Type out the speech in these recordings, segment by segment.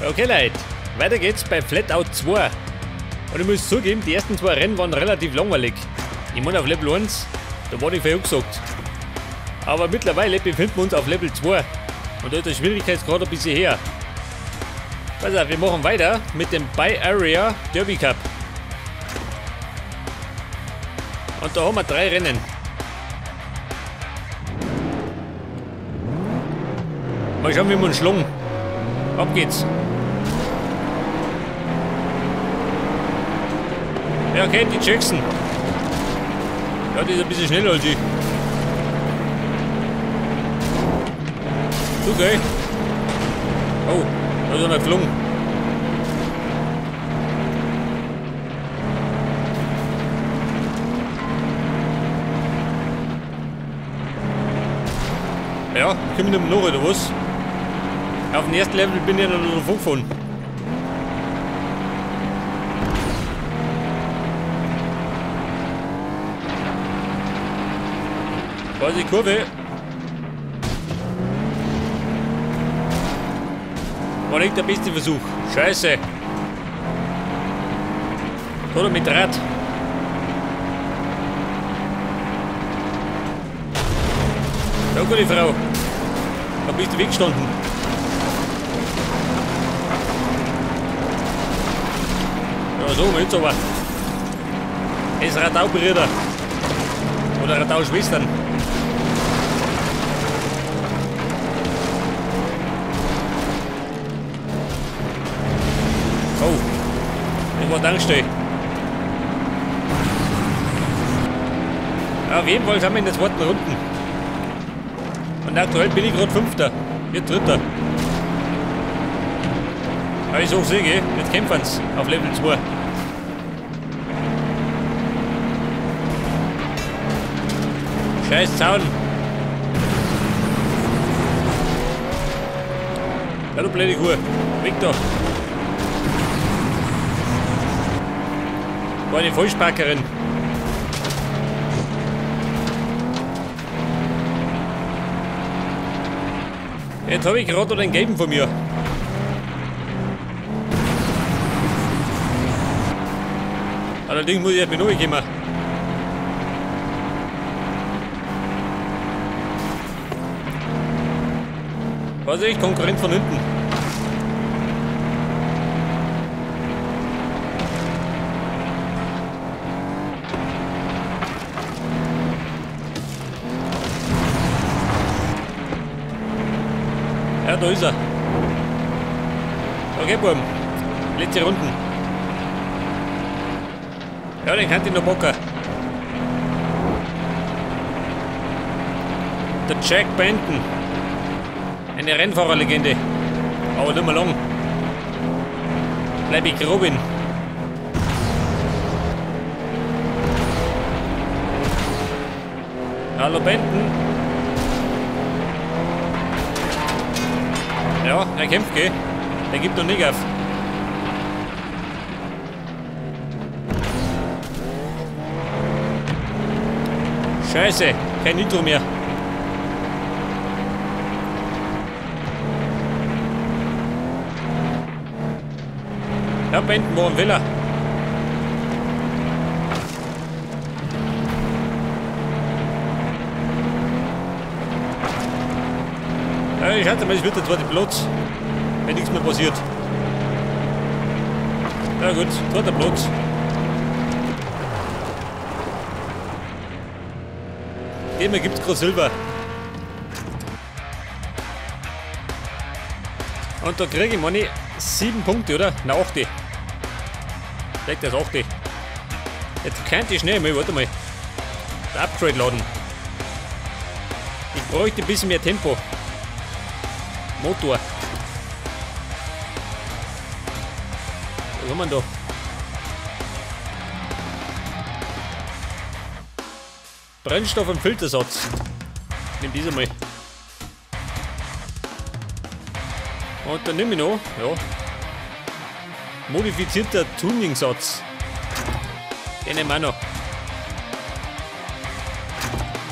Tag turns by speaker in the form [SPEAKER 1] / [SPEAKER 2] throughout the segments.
[SPEAKER 1] Okay Leute, weiter geht's bei Flatout 2. Und ich muss zugeben, die ersten 2 Rennen waren relativ langweilig. Ich meine auf Level 1, da war ich verjuckt. Aber mittlerweile befinden wir uns auf Level 2. Und da ist der Schwierigkeitsgrad ein bisschen her. Pass auf, wir machen weiter mit dem Bay Area Derby Cup. Und da haben wir 3 Rennen. Mal schauen, wie wir uns schlagen. Ab geht's. Ja, kennt die Jackson. Ja, die ist ein bisschen schneller als ich. Du, gell? Oh, da ist einer geflogen. Ja, komm ich nicht mehr nach, oder was? Auf dem ersten Level bin ich noch davon gefahren. Was die Kurve? War nicht der beste Versuch. Scheiße. Oder mit Rad. Ja, gute Frau. Da bist du weggestanden. Ja, so, jetzt aber. Es ist Radau-Brüder. Oder Radau-Schwestern. Oh, das war Tankstelle. Auf jeden Fall sind wir in der 2. Runde. Und aktuell bin ich gerade 5. Jetzt 3. Aber ich so sehe, jetzt kämpfen sie auf Level 2. Scheiß Zaun. Ja, du blöde Kuh. Weg da. War eine Vollsparkerin. Jetzt habe ich gerade den Gelben von mir. Allerdings muss ich jetzt mit runterkommen. Vorsicht, Konkurrent von hinten. Ja, da ist er. Okay, Buben. Letzte Runden. Ja, den kann ich noch bocken. Der Jack Benton. Eine Rennfahrerlegende. Aber nicht mehr lang. Bleib ich Robin. Hallo Benton. Ja, er kämpft, gell? Er gibt noch nicht auf. Scheiße, kein Nitro mehr. Ja, Benton war ein Fehler. Ja, ich hatte mal, es wird der 2. Platz. Wenn nichts mehr passiert. Ja gut, 2. Platz. Dem gibt es gerade Silber. Und da kriege ich meine 7 Punkte, oder? Na 8. Vielleicht das 8. Jetzt könnte ich schnell mal, warte mal. Das Upgrade laden. Ich bräuchte ein bisschen mehr Tempo. Motor. Was haben wir da? Brennstoff und Filtersatz. Nimm diese mal. Und dann nehme ich noch, ja, modifizierter Tuning-Satz. Den nehmen wir auch noch.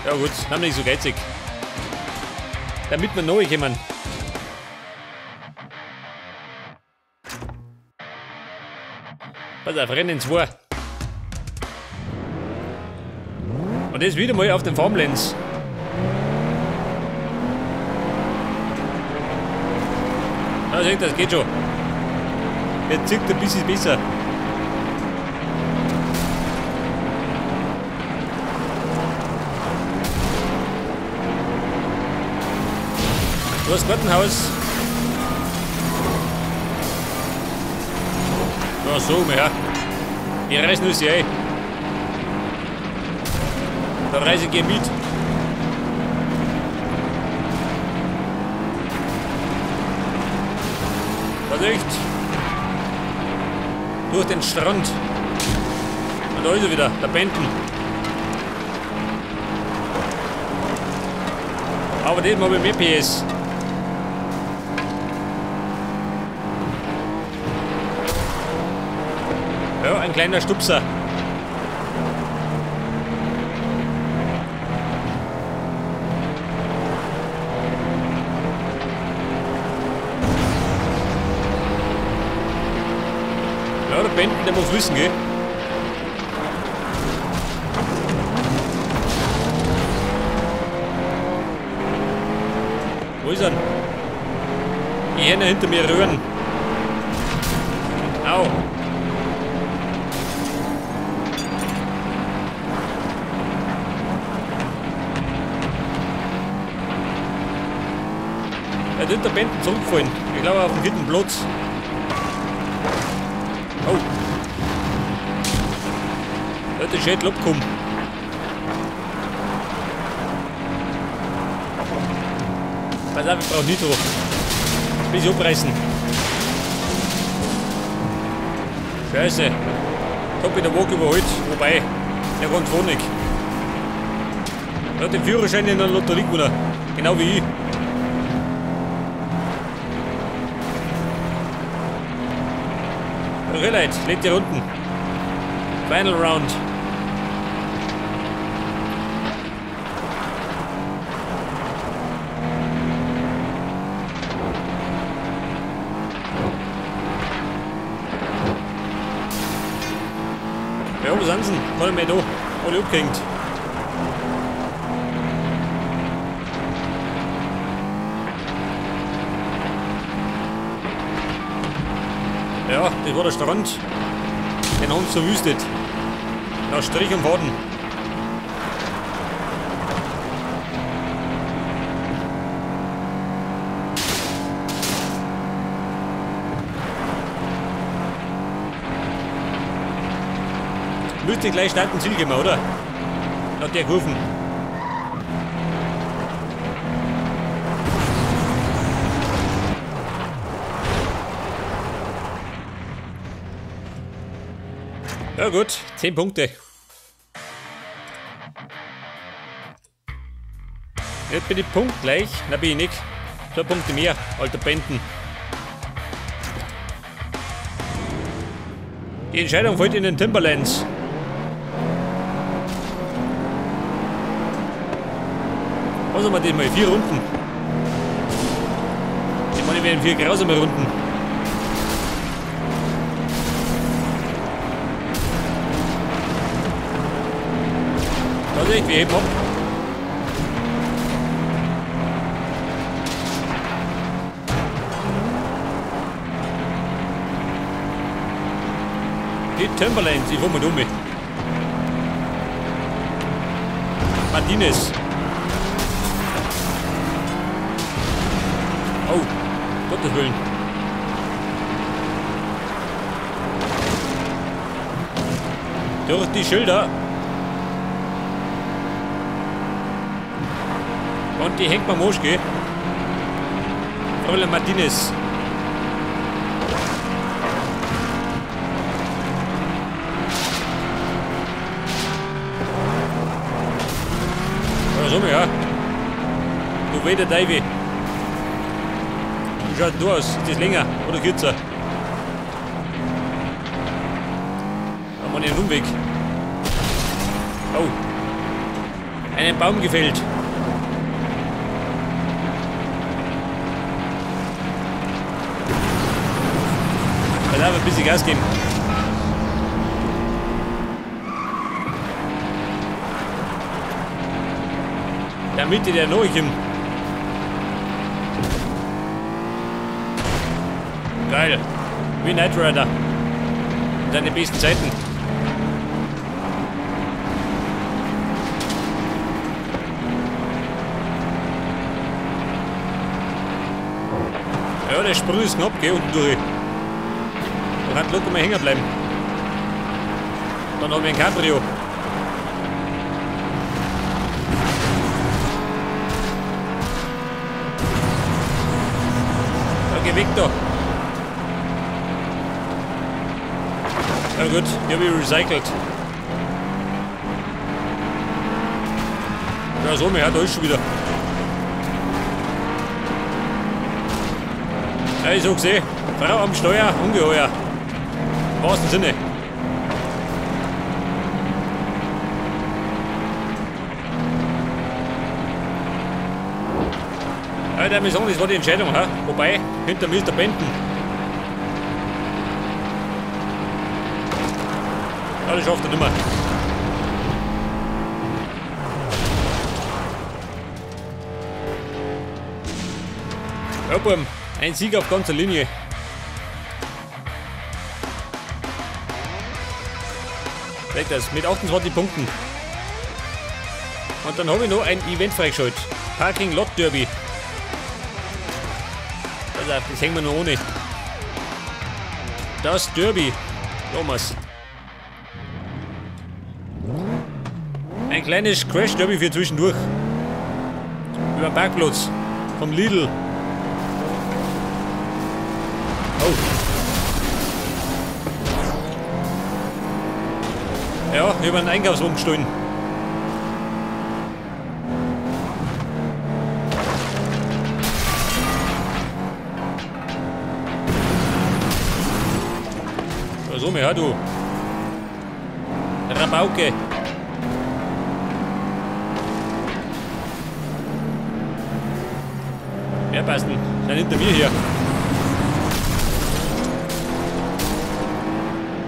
[SPEAKER 1] Ja gut, haben wir nicht so geizig. Damit wir neu kommen. Pass auf, Rennen 2. Und das wieder mal auf den Farmlands. Na, seht ihr, das geht schon. Jetzt zieht ein bisschen besser. Du hast Gartenhaus. Ja, so, ja. Die reißen uns ja ein. Da reise ich mit. Vorsicht! Durch den Strand. Und da ist er wieder, der Benten. Aber den habe ich mehr PS. Ja, ein kleiner Stupser. Ja, der Benten, der muss wissen, gell? Wo ist er? Die Hände hinter mir rühren. Au. Er wird der Benten zurückfallen. Ich glaube auf dem 4. Platz. Oh. Da hat der Schädel abgekommen. Pass auf, ich brauche Nitro. Ein bisschen abreißen. Scheiße. Ich hab ihn der Wagen überholt. Wobei, der kann vorne nicht. Er hat den Führerschein in der Lotterie gewonnen. Genau wie ich. Okay, Leute, legt ihr unten. Final Round. Ja, wo sind sie? Kann ich mir da alle abgehängt. Ja, das war der Strand. Den haben sie verwüstet. Nach Strich und Faden. Müsste gleich starten Ziel geben, oder? Nach der Kurven. Ja gut, 10 Punkte. Jetzt bin ich punktgleich. Na, bin ich nicht. 2 Punkte mehr, alter Benten. Die Entscheidung fällt in den Timberlands. Was haben wir denn mal? 4 Runden. Ich meine, wir werden 4 grausame Runden. Vorsicht, wir heben ab. Die Timberlands, ich fahr mal um. Martinez. Oh, Gottes Willen. Durch die Schilder. Und die hängt beim Moschke. Fräulein Martinez. So, ja. Du weder Davy. Wie schaut du aus? Ist das länger oder kürzer? Da haben wir einen Umweg. Oh. Einen Baum gefällt. Da darf ein bisschen Gas geben. Damit der neu kommt. Geil. Wie Knight Rider. In seine besten Zeiten. Ja, der Sprung ist knapp, geh unten durch. Da kann locker mal hängen bleiben. Dann habe ich ein Cabrio. Ja, geh weg da. Ja gut, die habe ich recycelt. Ja, so, mir hat alles schon wieder. Ja, ich sag's eh. Frau am Steuer, ungeheuer. Im wahrsten Sinne. Ja, der muss sagen, das war die Entscheidung, ha? Wobei, hinter mir ist der Benden. Ja, das schafft er nicht mehr. Ja, Buben, ein Sieg auf ganzer Linie. Seht das, mit 28 Punkten. Und dann habe ich noch ein Event freigeschaltet. Parking Lot Derby. Also, das hängen wir noch ohne. Das Derby. Thomas. Ein kleines Crash Derby für zwischendurch. Über den Parkplatz. Vom Lidl. Oh. Ja, über einen Einkaufswagen gestohlen. So, mir, du. Rabauke. Wer passt denn? Sind hinter mir hier.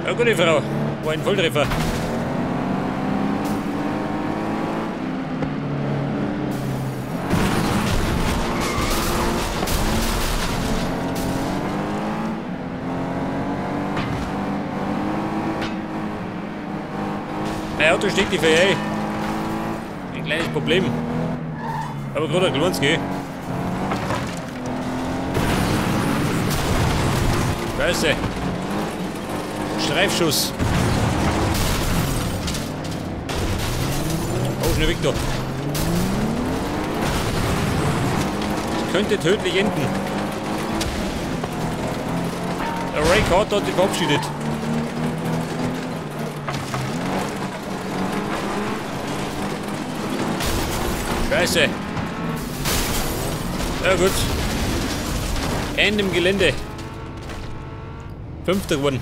[SPEAKER 1] Ja, gute Frau. War ein Volltreffer. Mein Auto steckt die Fähigkeit. Ein kleines Problem. Aber gerade ein kleines, gell? Scheiße. Streifschuss. Oh, schnell weg da. Das könnte tödlich enden. Der Ray Carter hat sich verabschiedet. Scheiße. Ja gut. Ende im Gelände. 5. geworden.